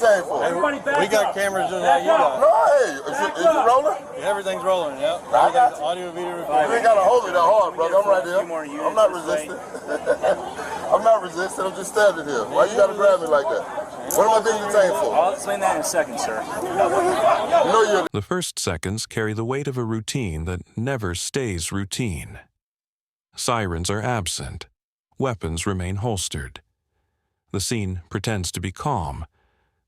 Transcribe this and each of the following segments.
Everybody back We got up. cameras just like you got. No, hey, is it rolling? Everything's rolling, yeah. I got you. Audio, video, You recording. ain't gotta hold me that hard, brother. I'm right here. I'm not resisting. I'm not resisting. I'm just standing here. Why you gotta grab me like that? What am I being detained for? I'll explain that in a second, sir. No, you're. The first seconds carry the weight of a routine that never stays routine. Sirens are absent. Weapons remain holstered. The scene pretends to be calm,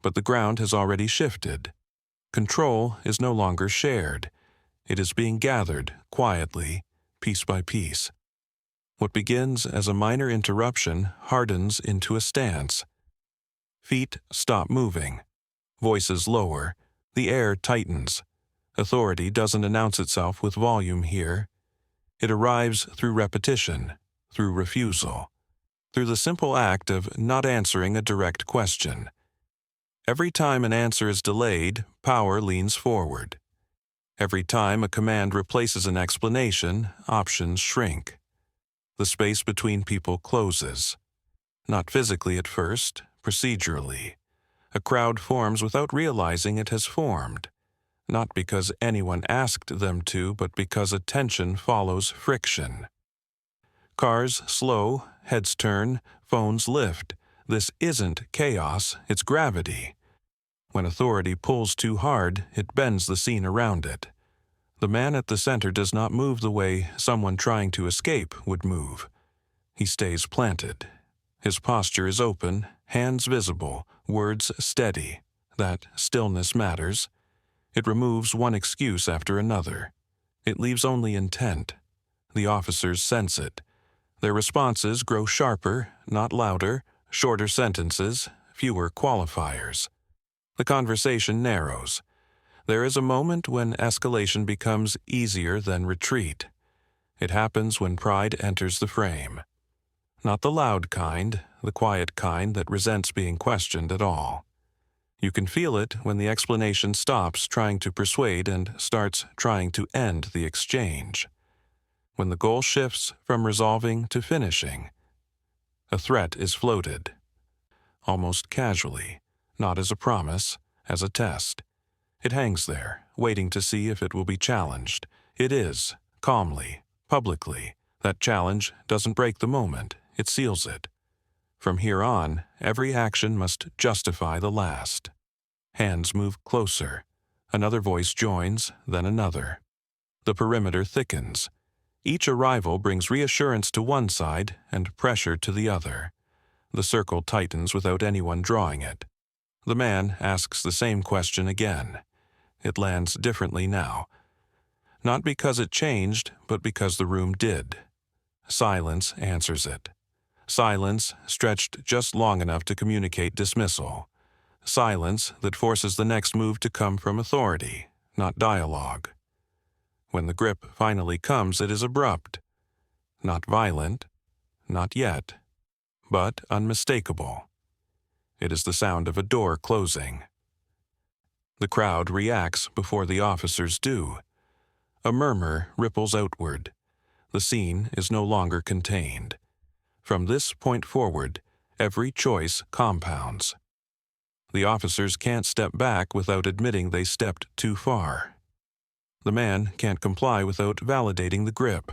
but the ground has already shifted. Control is no longer shared. It is being gathered quietly, piece by piece. What begins as a minor interruption hardens into a stance. Feet stop moving. Voices lower. The air tightens. Authority doesn't announce itself with volume here. It arrives through repetition, through refusal, through the simple act of not answering a direct question. Every time an answer is delayed, power leans forward. Every time a command replaces an explanation, options shrink. The space between people closes. Not physically at first, procedurally. A crowd forms without realizing it has formed. Not because anyone asked them to, but because attention follows friction. Cars slow, heads turn, phones lift. This isn't chaos, it's gravity. When authority pulls too hard, it bends the scene around it. The man at the center does not move the way someone trying to escape would move. He stays planted. His posture is open, hands visible, words steady. That stillness matters. It removes one excuse after another. It leaves only intent. The officers sense it. Their responses grow sharper, not louder, shorter sentences, fewer qualifiers. The conversation narrows. There is a moment when escalation becomes easier than retreat. It happens when pride enters the frame. Not the loud kind, the quiet kind that resents being questioned at all. You can feel it when the explanation stops trying to persuade and starts trying to end the exchange. When the goal shifts from resolving to finishing. A threat is floated. Almost casually, not as a promise, as a test. It hangs there, waiting to see if it will be challenged. It is, calmly, publicly. That challenge doesn't break the moment, it seals it. From here on, every action must justify the last. Hands move closer. Another voice joins, then another. The perimeter thickens. Each arrival brings reassurance to one side and pressure to the other. The circle tightens without anyone drawing it. The man asks the same question again. It lands differently now. Not because it changed, but because the room did. Silence answers it. Silence stretched just long enough to communicate dismissal. Silence that forces the next move to come from authority, not dialogue. When the grip finally comes, it is abrupt. Not violent, not yet, but unmistakable. It is the sound of a door closing. The crowd reacts before the officers do. A murmur ripples outward. The scene is no longer contained. From this point forward, every choice compounds. The officers can't step back without admitting they stepped too far. The man can't comply without validating the grip.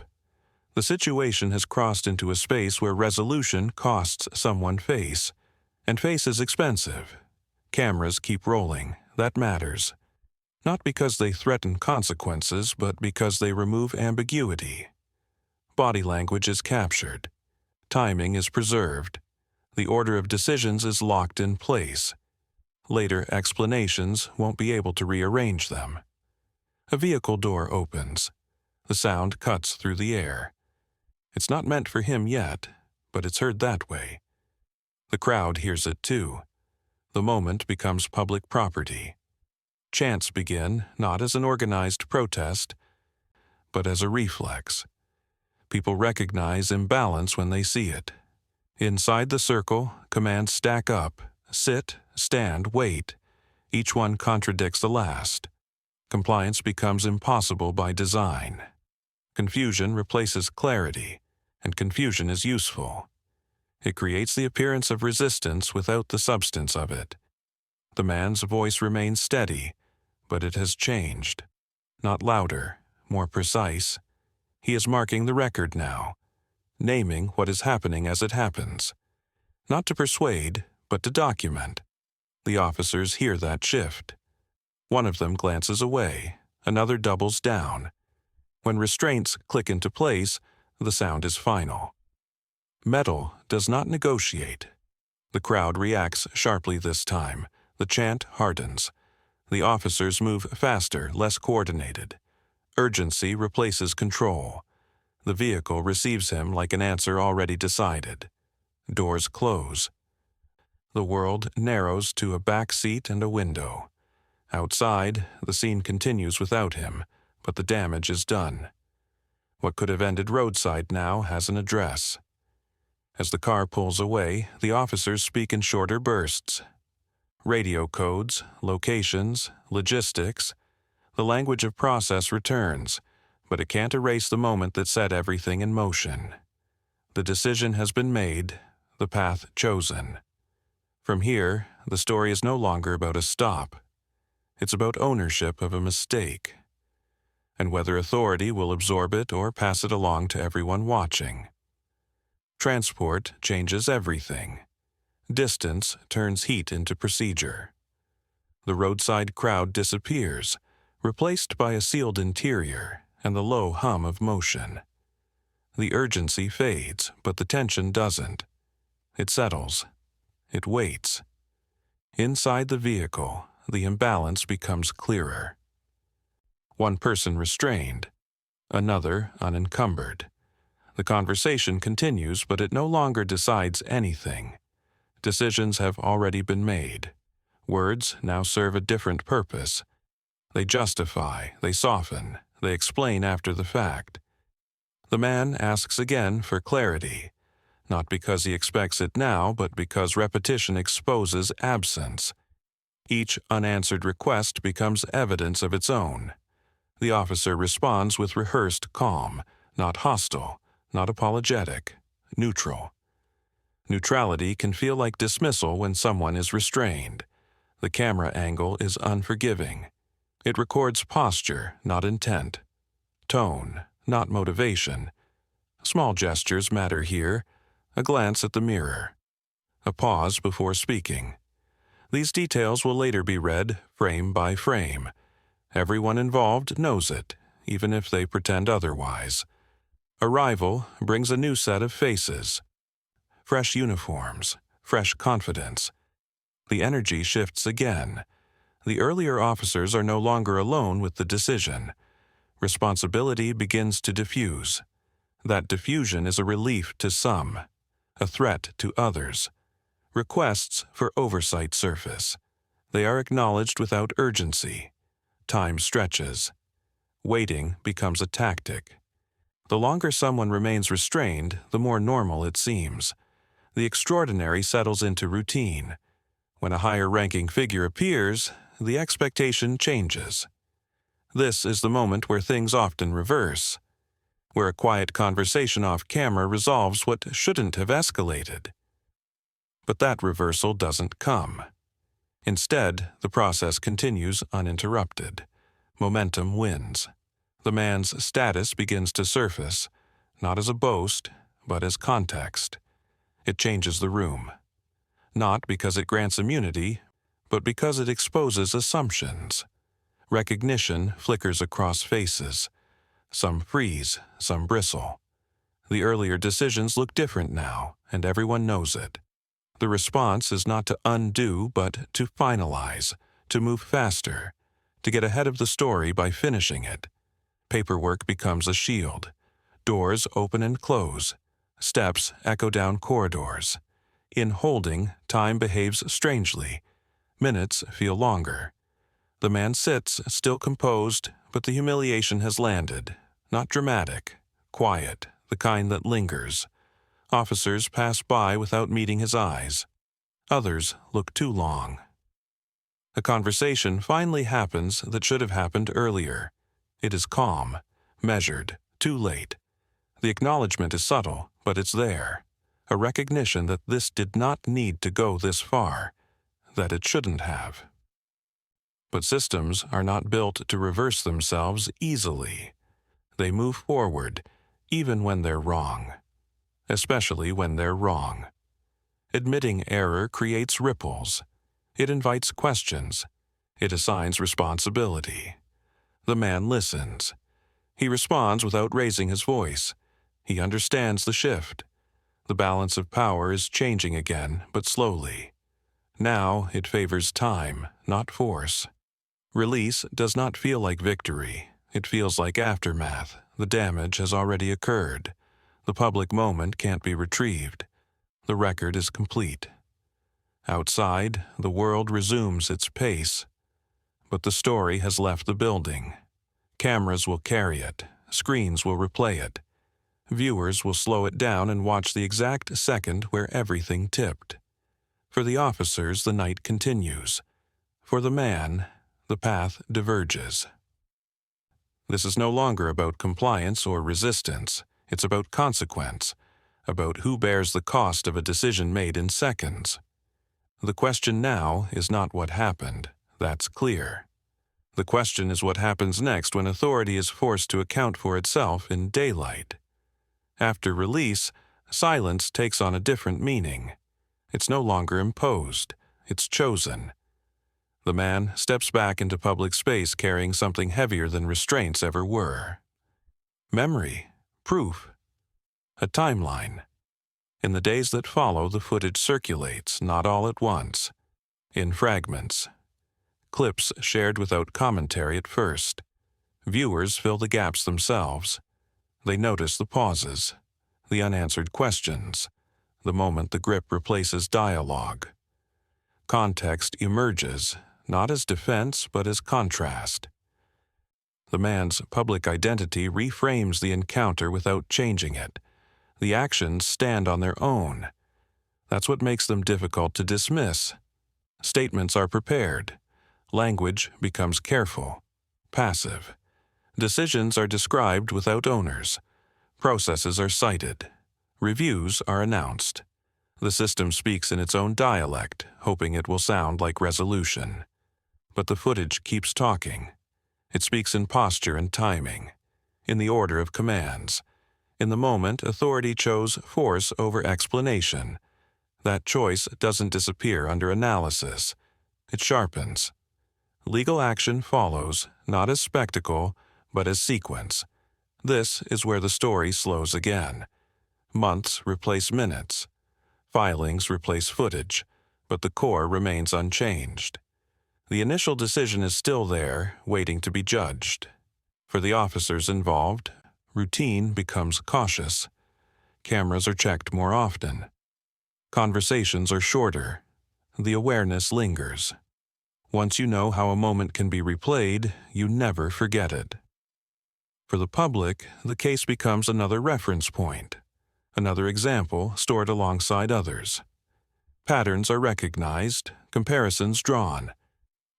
The situation has crossed into a space where resolution costs someone face. And face is expensive. Cameras keep rolling. That matters. Not because they threaten consequences, but because they remove ambiguity. Body language is captured. Timing is preserved. The order of decisions is locked in place. Later explanations won't be able to rearrange them. A vehicle door opens. The sound cuts through the air. It's not meant for him yet, but it's heard that way. The crowd hears it too. The moment becomes public property. Chants begin not as an organized protest, but as a reflex. People recognize imbalance when they see it. Inside the circle, commands stack up. Sit, stand, wait. Each one contradicts the last. Compliance becomes impossible by design. Confusion replaces clarity, and confusion is useful. It creates the appearance of resistance without the substance of it. The man's voice remains steady, but it has changed. Not louder, more precise. He is marking the record now, naming what is happening as it happens. Not to persuade, but to document. The officers hear that shift. One of them glances away, another doubles down. When restraints click into place, the sound is final. Metal does not negotiate. The crowd reacts sharply this time. The chant hardens. The officers move faster, less coordinated. Urgency replaces control. The vehicle receives him like an answer already decided. Doors close. The world narrows to a back seat and a window. Outside, the scene continues without him, but the damage is done. What could have ended roadside now has an address. As the car pulls away, the officers speak in shorter bursts. Radio codes, locations, logistics. The language of process returns, but it can't erase the moment that set everything in motion. The decision has been made, the path chosen. From here, the story is no longer about a stop. It's about ownership of a mistake, and whether authority will absorb it or pass it along to everyone watching. Transport changes everything. Distance turns heat into procedure. The roadside crowd disappears, replaced by a sealed interior and the low hum of motion. The urgency fades, but the tension doesn't. It settles. It waits. Inside the vehicle, the imbalance becomes clearer. One person restrained, another unencumbered. The conversation continues, but it no longer decides anything. Decisions have already been made. Words now serve a different purpose. They justify, they soften, they explain after the fact. The man asks again for clarity, not because he expects it now, but because repetition exposes absence. Each unanswered request becomes evidence of its own. The officer responds with rehearsed calm, not hostile, not apologetic, neutral. Neutrality can feel like dismissal when someone is restrained. The camera angle is unforgiving. It records posture, not intent. Tone, not motivation. Small gestures matter here. A glance at the mirror. A pause before speaking. These details will later be read frame by frame. Everyone involved knows it, even if they pretend otherwise. Arrival brings a new set of faces. Fresh uniforms, fresh confidence. The energy shifts again. The earlier officers are no longer alone with the decision. Responsibility begins to diffuse. That diffusion is a relief to some, a threat to others. Requests for oversight surface. They are acknowledged without urgency. Time stretches. Waiting becomes a tactic. The longer someone remains restrained, the more normal it seems. The extraordinary settles into routine. When a higher-ranking figure appears, the expectation changes. This is the moment where things often reverse, where a quiet conversation off camera resolves what shouldn't have escalated. But that reversal doesn't come. Instead, the process continues uninterrupted. Momentum wins. The man's status begins to surface, not as a boast, but as context. It changes the room. Not because it grants immunity, but because it exposes assumptions. Recognition flickers across faces. Some freeze, some bristle. The earlier decisions look different now, and everyone knows it. The response is not to undo, but to finalize, to move faster, to get ahead of the story by finishing it. Paperwork becomes a shield. Doors open and close. Steps echo down corridors. In holding, time behaves strangely. Minutes feel longer. The man sits, still composed, but the humiliation has landed. Not dramatic, quiet, the kind that lingers. Officers pass by without meeting his eyes. Others look too long. A conversation finally happens that should have happened earlier. It is calm, measured, too late. The acknowledgement is subtle, but it's there. A recognition that this did not need to go this far, that it shouldn't have. But systems are not built to reverse themselves easily. They move forward, even when they're wrong. Especially when they're wrong. Admitting error creates ripples. It invites questions. It assigns responsibility. The man listens. He responds without raising his voice. He understands the shift. The balance of power is changing again, but slowly. Now it favors time, not force. Release does not feel like victory. It feels like aftermath. The damage has already occurred. The public moment can't be retrieved. The record is complete. Outside, the world resumes its pace. But the story has left the building. Cameras will carry it. Screens will replay it. Viewers will slow it down and watch the exact second where everything tipped. For the officers, the night continues. For the man, the path diverges. This is no longer about compliance or resistance. It's about consequence, about who bears the cost of a decision made in seconds. The question now is not what happened. That's clear. The question is what happens next when authority is forced to account for itself in daylight. After release, silence takes on a different meaning. It's no longer imposed. It's chosen. The man steps back into public space carrying something heavier than restraints ever were. Memory, proof, a timeline. In the days that follow, the footage circulates, not all at once, in fragments. Clips shared without commentary at first. Viewers fill the gaps themselves. They notice the pauses, the unanswered questions, the moment the grip replaces dialogue. Context emerges, not as defense but as contrast. The man's public identity reframes the encounter without changing it. The actions stand on their own. That's what makes them difficult to dismiss. Statements are prepared. Language becomes careful, passive. Decisions are described without owners. Processes are cited. Reviews are announced. The system speaks in its own dialect, hoping it will sound like resolution. But the footage keeps talking. It speaks in posture and timing, in the order of commands. In the moment, authority chose force over explanation. That choice doesn't disappear under analysis. It sharpens. Legal action follows, not as spectacle, but as sequence. This is where the story slows again. Months replace minutes. Filings replace footage, but the core remains unchanged. The initial decision is still there, waiting to be judged. For the officers involved, routine becomes cautious. Cameras are checked more often. Conversations are shorter. The awareness lingers. Once you know how a moment can be replayed, you never forget it. For the public, the case becomes another reference point, another example stored alongside others. Patterns are recognized, comparisons drawn.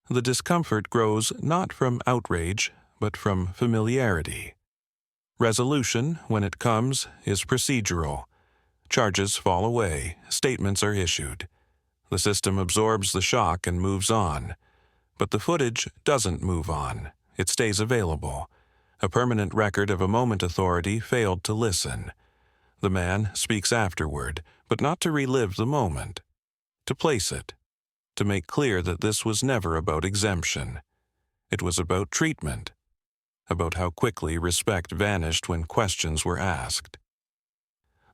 The discomfort grows not from outrage, but from familiarity. Resolution, when it comes, is procedural. Charges fall away, statements are issued. The system absorbs the shock and moves on. But the footage doesn't move on. It stays available. A permanent record of a moment authority failed to listen. The man speaks afterward, but not to relive the moment. To place it. To make clear that this was never about exemption. It was about treatment. About how quickly respect vanished when questions were asked.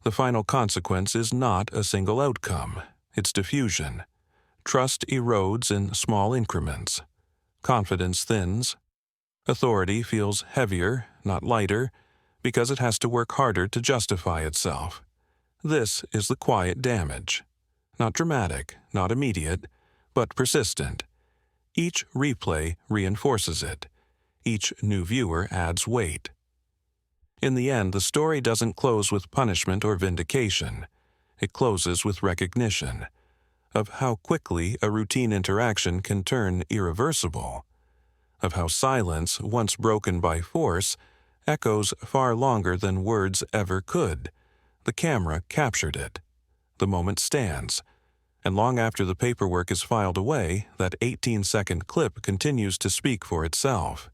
The final consequence is not a single outcome. It's diffusion. Trust erodes in small increments. Confidence thins. Authority feels heavier, not lighter, because it has to work harder to justify itself. This is the quiet damage. Not dramatic, not immediate, but persistent. Each replay reinforces it. Each new viewer adds weight. In the end, the story doesn't close with punishment or vindication. It closes with recognition of how quickly a routine interaction can turn irreversible, of how silence, once broken by force, echoes far longer than words ever could. The camera captured it. The moment stands. And long after the paperwork is filed away, that 18-second clip continues to speak for itself.